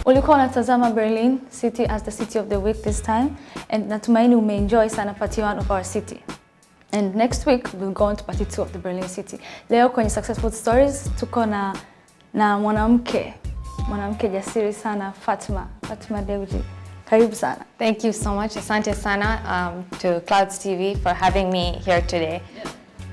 Ulikuwa unatazama Berlin City as the city of the week this time, and natumaini umeenjoy sana part 1 of our city. And next week we'll go on to part 2 of the Berlin City. Leo kwenye Successful Stories tuko na mwanamke jasiri sana, Fatema Dewji. Karibu sana. Thank you so much. Asante sana to Clouds TV for having me here today.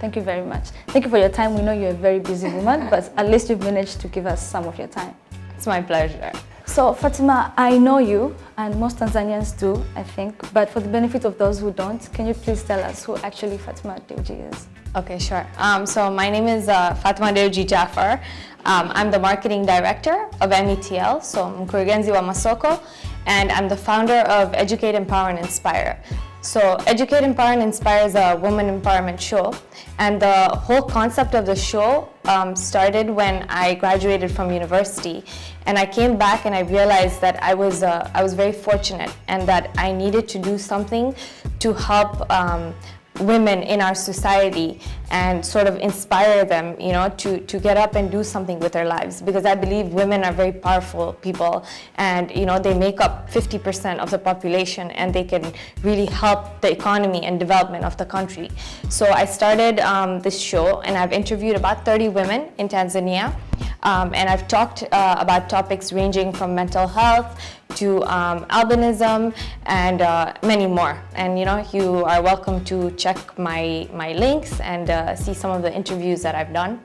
Thank you very much. Thank you for your time. We know you're a very busy woman, but at least you've managed to give us some of your time. It's my pleasure. So Fatema, I know you, and most Tanzanians do, I think, but for the benefit of those who don't, can you please tell us who actually Fatema Dewji is? Okay, sure. So my name is Fatema Dewji Jafar. I'm the marketing director of METL, so mkurugenzi wa masoko, and I'm the founder of Educate, Empower, and Inspire. So Educate, Empower, and Inspire is a woman empowerment show, and the whole concept of the show started when I graduated from university, and I came back and I realized that I was very fortunate and that I needed to do something to help women in our society and sort of inspire them, you know, to get up and do something with their lives, because I believe women are very powerful people, and you know, they make up 50% of the population, and they can really help the economy and development of the country. So I started this show, and I've interviewed about 30 women in Tanzania, and I've talked about topics ranging from mental health to albinism and many more. And you know, you are welcome to check my links and see some of the interviews that I've done.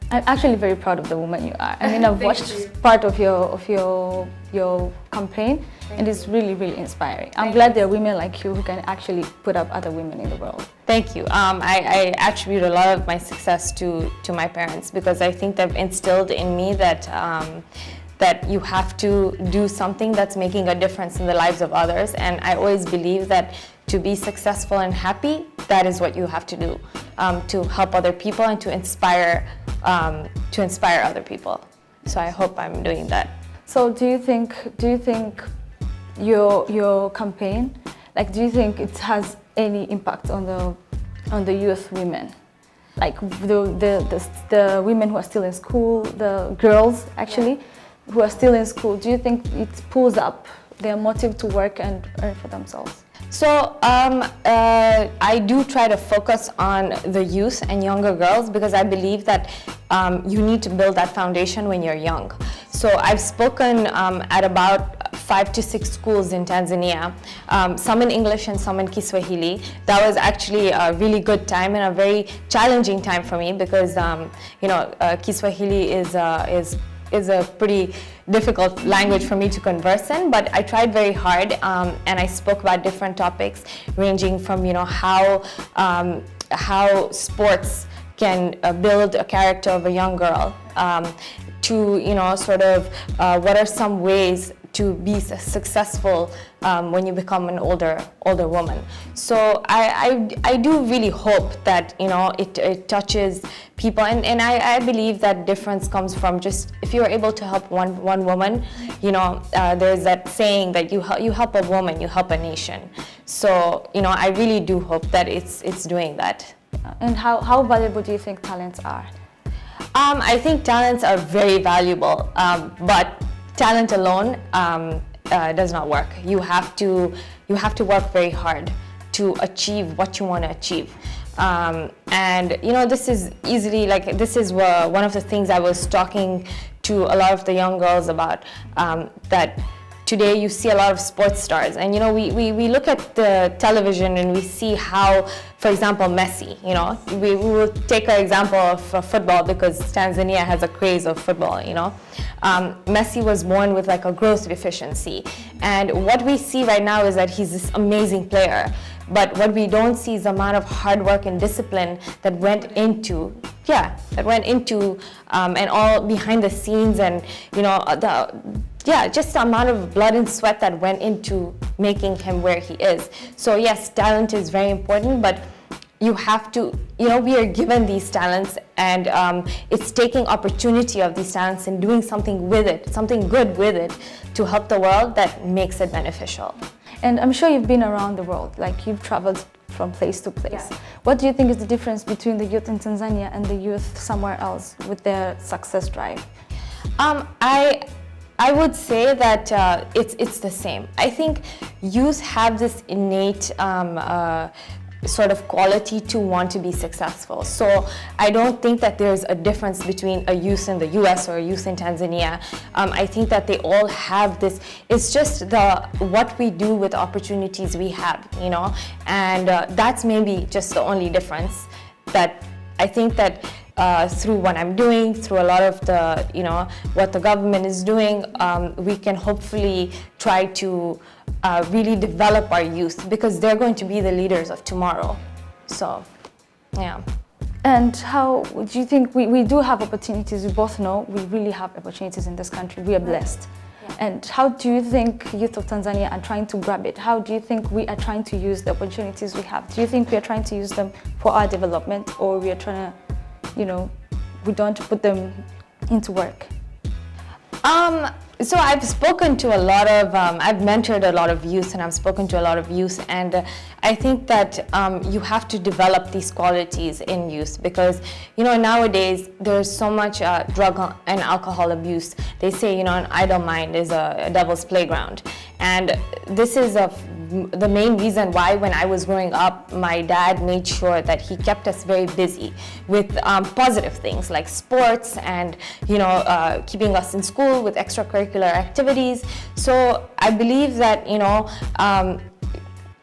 I'm actually very proud of the woman you are. I mean, I've watched part of your campaign, and it's really, really inspiring. I'm glad there are women like you who can actually put up other women in the world. Thank you. I attribute a lot of my success to my parents, because I think they've instilled in me that that you have to do something that's making a difference in the lives of others. And I always believe that to be successful and happy, that is what you have to do, to help other people and to inspire other people. So I hope I'm doing that. So do you think your campaign, like, do you think it has any impact on the youth women? Like the women who are still in school, the girls actually, who are still in school, do you think it pulls up their motive to work and earn for themselves? So I do try to focus on the youth and younger girls, because I believe that you need to build that foundation when you're young. So I've spoken at about 5 to 6 schools in Tanzania, some in English and some in Kiswahili. That was actually a really good time and a very challenging time for me, because you know, Kiswahili is a pretty difficult language for me to converse in, but I tried very hard, and I spoke about different topics ranging from, you know, how sports can build a character of a young girl, to, you know, sort of what are some ways to be successful when you become an older woman. So I do really hope that, you know, it touches people, and I believe that difference comes from just, if you're able to help one woman, you know, there's that saying that you help a woman, you help a nation. So, you know, I really do hope that it's doing that. And how valuable do you think talents are? I think talents are very valuable, but talent alone does not work. You have to work very hard to achieve what you want to achieve. And you know, this is easily, like, this is one of the things I was talking to a lot of the young girls about, that today you see a lot of sports stars, and you know, we look at the television and we see how, for example, Messi, you know, we will take an example of football, because Tanzania has a craze of football, you know. Messi was born with like a growth deficiency, and what we see right now is that he's this amazing player, but what we don't see is the amount of hard work and discipline that went into, and all behind the scenes, and you know, just the amount of blood and sweat that went into making him where he is. So yes, talent is very important, but you have to, you know, we are given these talents, and it's taking opportunity of these talents and doing something with it, something good with it, to help the world, that makes it beneficial. And I'm sure you've been around the world, like you've traveled from place to place. Yeah. What do you think is the difference between the youth in Tanzania and the youth somewhere else with their success drive? I would say that it's the same. I think youth have this innate sort of quality to want to be successful. So I don't think that there's a difference between a youth in the US or a youth in Tanzania. I think that they all have this. It's just what we do with opportunities we have, you know, and that's maybe just the only difference. That I think that through what I'm doing, through a lot of the, you know, what the government is doing, we can hopefully try to really develop our youth, because they're going to be the leaders of tomorrow. So, yeah. And how do you think we do have opportunities? We both know we really have opportunities in this country. We are blessed. Yeah. And how do you think youth of Tanzania are trying to grab it? How do you think we are trying to use the opportunities we have? Do you think we are trying to use them for our development, or we are trying to, you know, we don't put them into work? So I've spoken to a lot of, I've mentored a lot of youth, and I've spoken to a lot of youth, and I think that you have to develop these qualities in youth, because, you know, nowadays there's so much drug and alcohol abuse. They say, you know, an idle mind is a devil's playground, and this is the main reason why when I was growing up, my dad made sure that he kept us very busy with positive things like sports and, you know, keeping us in school with extracurricular activities. So I believe that, you know,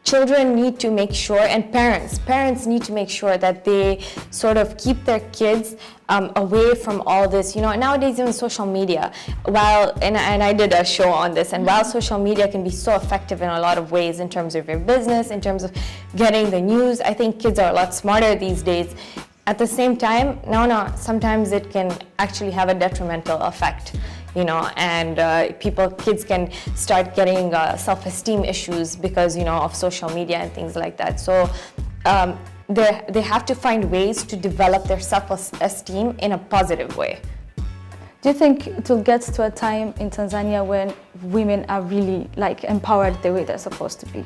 children need to make sure, and parents need to make sure that they sort of keep their kids away from all this. You know, nowadays even social media, and I did a show on this, and while social media can be so effective in a lot of ways in terms of your business, in terms of getting the news, I think kids are a lot smarter these days. At the same time, sometimes it can actually have a detrimental effect. You know, and kids can start getting self-esteem issues because, you know, of social media and things like that. So they have to find ways to develop their self-esteem in a positive way. Do you think it will get to a time in Tanzania when women are really like empowered the way they're supposed to be?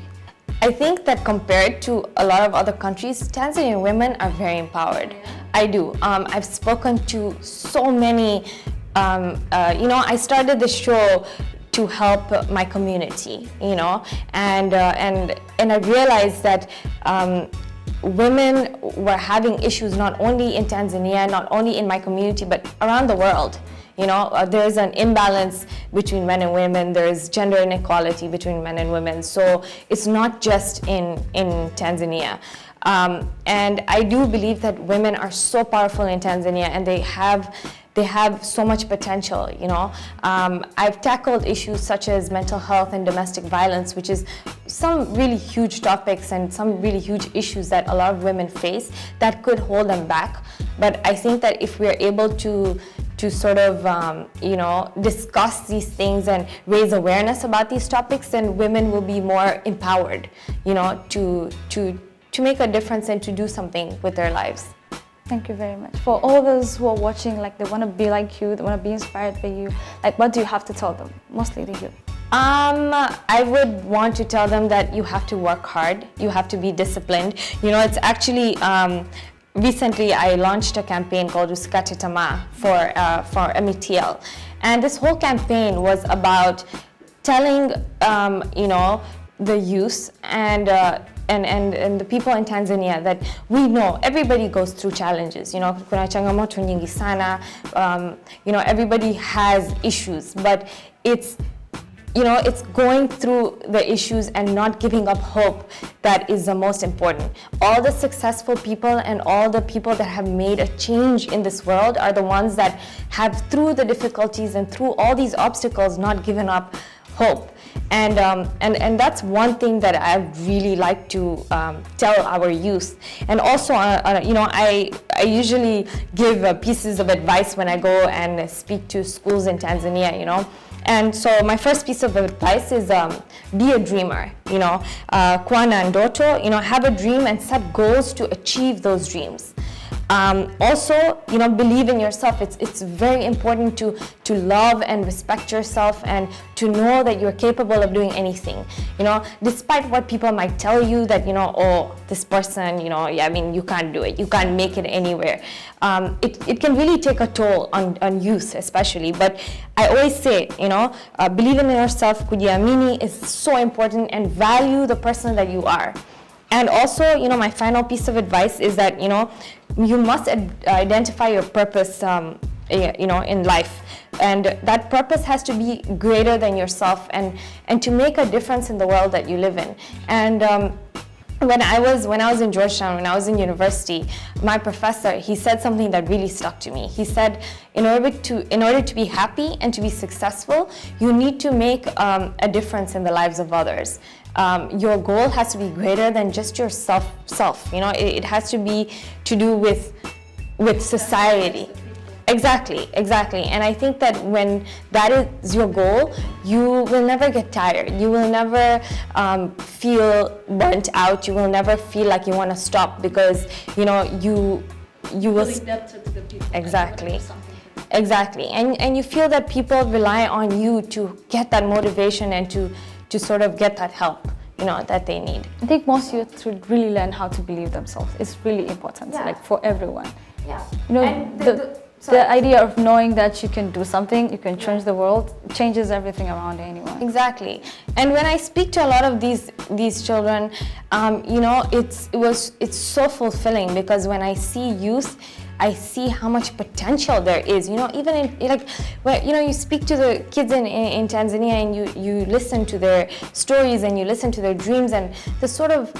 I think that compared to a lot of other countries, Tanzanian women are very empowered. I do. I've spoken to so many. You know, I started the show to help my community, you know, and I realized that women were having issues not only in Tanzania, not only in my community, but around the world. You know, there's an imbalance between men and women. There's gender inequality between men and women. So it's not just in Tanzania. And I do believe that women are so powerful in Tanzania, and they have so much potential, you know. I've tackled issues such as mental health and domestic violence, which is some really huge topics and some really huge issues that a lot of women face that could hold them back. But I think that if we're able to sort of, you know, discuss these things and raise awareness about these topics, then women will be more empowered, you know, to make a difference and to do something with their lives. Thank you very much. For all those who are watching, like they want to be like you, they want to be inspired by you, like what do you have to tell them, mostly to you? I would want to tell them that you have to work hard, you have to be disciplined. You know, it's actually, recently I launched a campaign called Usikate Tamaa for METL. And this whole campaign was about telling, you know, the youth and the people in Tanzania that we know everybody goes through challenges. You know, kuna changamoto nyingi sana. You know, everybody has issues, but it's, you know, it's going through the issues and not giving up hope that is the most important. All the successful people and all the people that have made a change in this world are the ones that have, through the difficulties and through all these obstacles, not given up hope. And that's one thing that I really like to tell our youth. And also, you know, I usually give pieces of advice when I go and speak to schools in Tanzania, you know. And so my first piece of advice is be a dreamer, you know, kuwa na ndoto, you know, have a dream and set goals to achieve those dreams. Also, believe in yourself. It's very important to love and respect yourself and to know that you're capable of doing anything. Despite what people might tell you that, oh, this person, you can't do it. You can't make it anywhere. It can really take a toll on youth especially. But I always say, believe in yourself, kujiamini is so important, and value the person that you are. And also, my final piece of advice is that, you must identify your purpose, in life. And that purpose has to be greater than yourself and to make a difference in the world that you live in. And when I was in Georgetown, when I was in university, my professor, he said something that really stuck to me. He said, in order to be happy and to be successful, you need to make a difference in the lives of others. Your goal has to be greater than just your self. It has to be to do with society. Exactly. And I think that when that is your goal, you will never get tired. You will never feel burnt out. You will never feel like you want to stop, because you will Indebted to the people. Exactly. And you feel that people rely on you to get that motivation and to sort of get that help, that they need. I think most youth should really learn how to believe themselves. It's really important, like for everyone. Yeah. And the idea of knowing that you can do something, you can change the world, changes everything around anyone. Exactly. And when I speak to a lot of these children, it's so fulfilling, because when I see youth, I see how much potential there is. Even in you speak to the kids in Tanzania, and you listen to their stories and you listen to their dreams and the sort of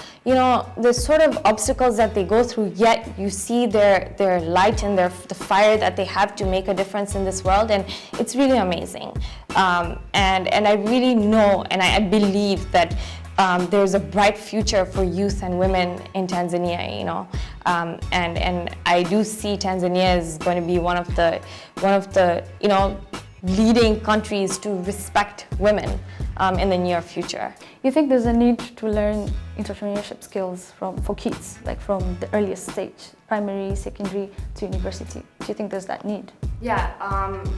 obstacles that they go through. Yet you see their light and the fire that they have to make a difference in this world, and it's really amazing. And I really know, and I believe that there's a bright future for youth and women in Tanzania, and I do see Tanzania is going to be one of the leading countries to respect women in the near future. You think there's a need to learn entrepreneurship skills for kids, like from the earliest stage, primary, secondary to university? Do you think there's that need? Yeah,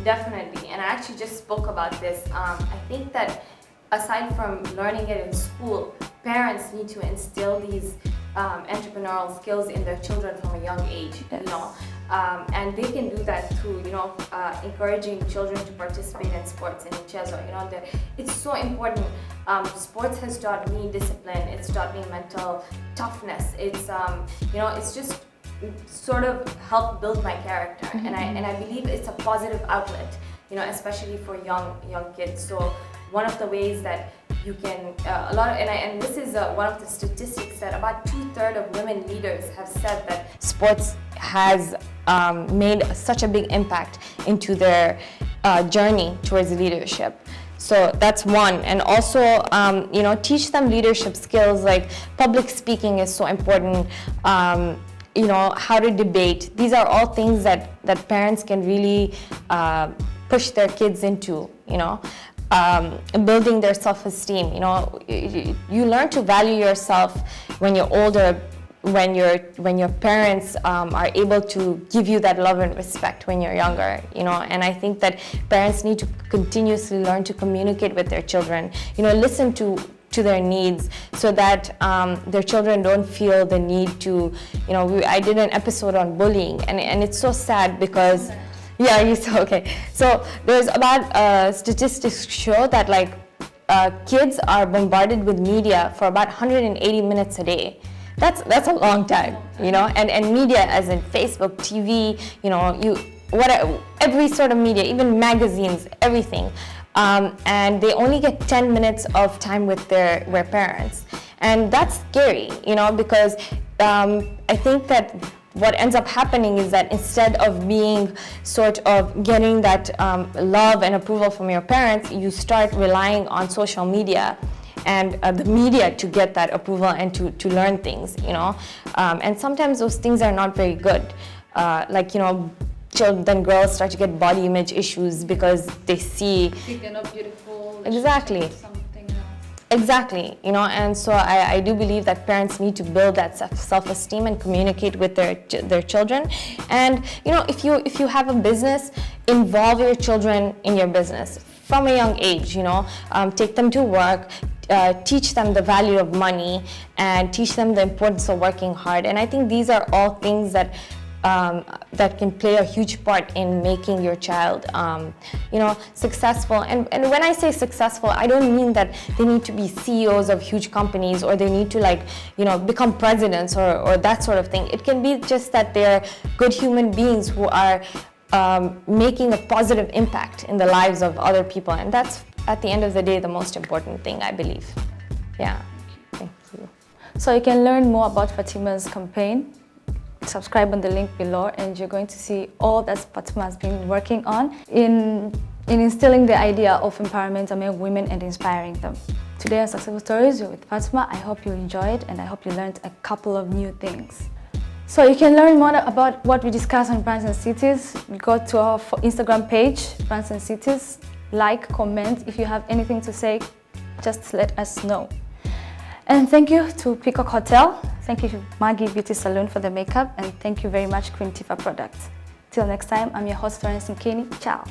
definitely. And I actually just spoke about this. I think that aside from learning it in school, parents need to instill these entrepreneurial skills in their children from a young age. Yes. And they can do that through, encouraging children to participate in sports and in chess. It's so important. Sports has taught me discipline. It's taught me mental toughness. It's just sort of helped build my character. Mm-hmm. And I believe it's a positive outlet, especially for young kids. So one of the ways that you can, and this is one of the statistics that about 2/3 of women leaders have said that sports has made such a big impact into their journey towards leadership. So that's one. And also, teach them leadership skills, like public speaking is so important. How to debate. These are all things that parents can really push their kids into, building their self-esteem. You learn to value yourself when you're older, when your parents are able to give you that love and respect when you're younger. And I think that parents need to continuously learn to communicate with their children. Listen to their needs, so that their children don't feel the need to. I did an episode on bullying, and it's so sad because. Yeah, okay. So there's about statistics show that kids are bombarded with media for about 180 minutes a day. That's a long time, and media as in Facebook, TV, every sort of media, even magazines, everything. And they only get 10 minutes of time with their parents. And that's scary, because I think that what ends up happening is that instead of being sort of getting that love and approval from your parents, you start relying on social media and the media to get that approval and to learn things, and sometimes those things are not very good. Then girls start to get body image issues because they see. They're not beautiful. Exactly. Something else. Exactly, you know, and so I do believe that parents need to build that self-esteem and communicate with their children. And you know, if you have a business, involve your children in your business from a young age. You know, take them to work, teach them the value of money, and teach them the importance of working hard. And I think these are all things that that can play a huge part in making your child, you know, successful. And when I say successful, I don't mean that they need to be CEOs of huge companies, or they need to, like, you know, become presidents or that sort of thing. It can be just that they're good human beings who are making a positive impact in the lives of other people. And that's, at the end of the day, the most important thing, I believe. Yeah, thank you. So you can learn more about Fatema's campaign. Subscribe on the link below, and you're going to see all that Fatema has been working on in instilling the idea of empowerment among women and inspiring them. Today on Successful Stories, you're with Fatema. I hope you enjoyed, and I hope you learned a couple of new things. So you can learn more about what we discuss on Brands and Cities. Go to our Instagram page, Brands and Cities. Like, comment. If you have anything to say, just let us know. And thank you to Peacock Hotel. Thank you to Maggie Beauty Salon for the makeup. And thank you very much, Queen Tifa Products. Till next time, I'm your host, Florence Nkeni. Ciao.